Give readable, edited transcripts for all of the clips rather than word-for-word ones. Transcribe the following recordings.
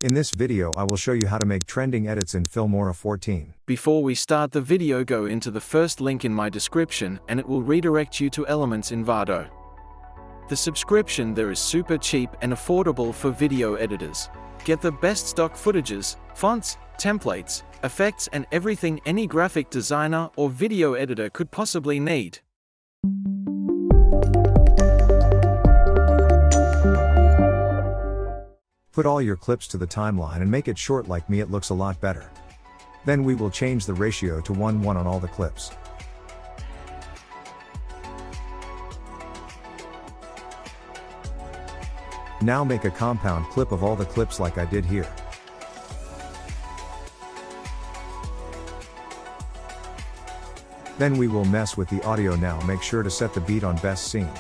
In this video I will show you how to make trending edits in Filmora 14. Before we start the video, go into the first link in my description and it will redirect you to Elements Envato. The subscription there is super cheap and affordable for video editors. Get the best stock footages, fonts, templates, effects and everything any graphic designer or video editor could possibly need. Put all your clips to the timeline and make it short like me, it looks a lot better. Then we will change the ratio to 1:1 on all the clips. Now make a compound clip of all the clips like I did here. Then we will mess with the audio now, make sure to set the beat on best scene.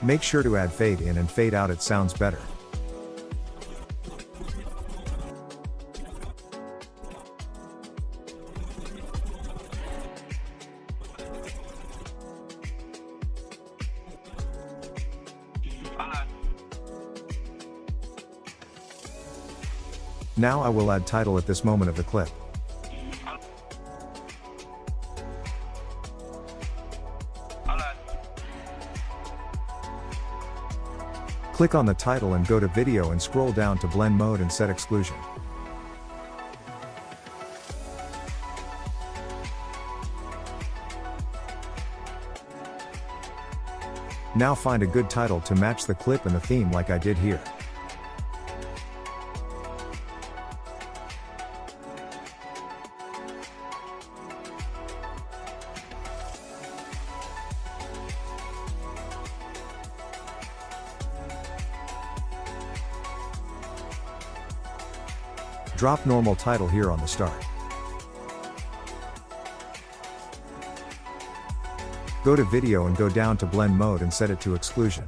Make sure to add fade in and fade out, it sounds better. Now I will add title at this moment of the clip. Click on the title and go to video and scroll down to blend mode and set exclusion. Now find a good title to match the clip and the theme like I did here. Drop normal title here on the start. Go to video and go down to blend mode and set it to exclusion.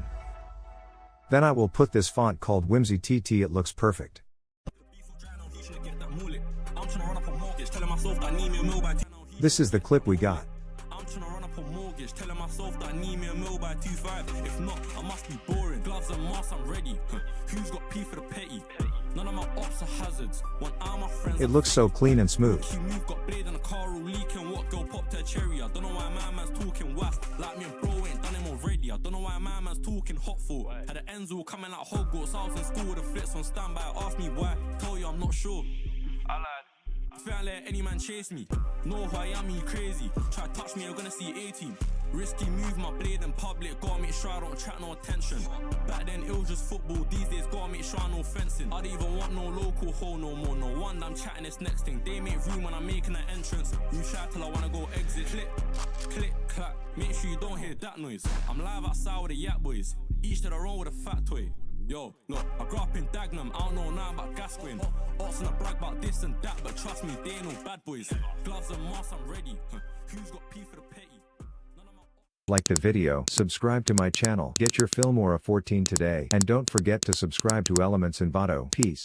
Then I will put this font called Whimsy TT, it looks perfect. This is the clip we got. Telling myself that I need me a meal by 2.5. If not, I must be boring. Gloves and masks, I'm ready. Who's got P for the petty? None of my ops are hazards. One of my friends. It looks so clean and smooth. You've got blade and a car all leaking. What girl popped her cherry? I don't know why my man's talking whack. Like me and bro ain't done him already. I don't know why my man's talking hot for. Had the ends all coming out Hogwarts. I was in school with the flits on standby. Ask me why. Tell you I'm not sure. I lied. Can't let any man chase me. Know who I am, you crazy. Try to touch me, you're gonna see 18. Risky move, my blade in public. Gotta make sure I don't attract no attention. Back then it was just football. These days gotta make sure I know fencing. I don't even want no local hole no more. No wonder I'm chatting this next thing. They make room when I'm making an entrance. You shout till I wanna go exit. Click, click, clap. Make sure you don't hear that noise. I'm live outside with the Yak boys. Each to their own with a fat toy. Yo, look, I grew up in Dagenham, I don't know now about Gascoigne. Ops and I brag about this and that, but trust me, they ain't no bad boys. Gloves and masks, I'm ready. Who's got P for the petty? Like the video, subscribe to my channel, get your Filmora 14 today, and don't forget to subscribe to Elements Envato. Peace.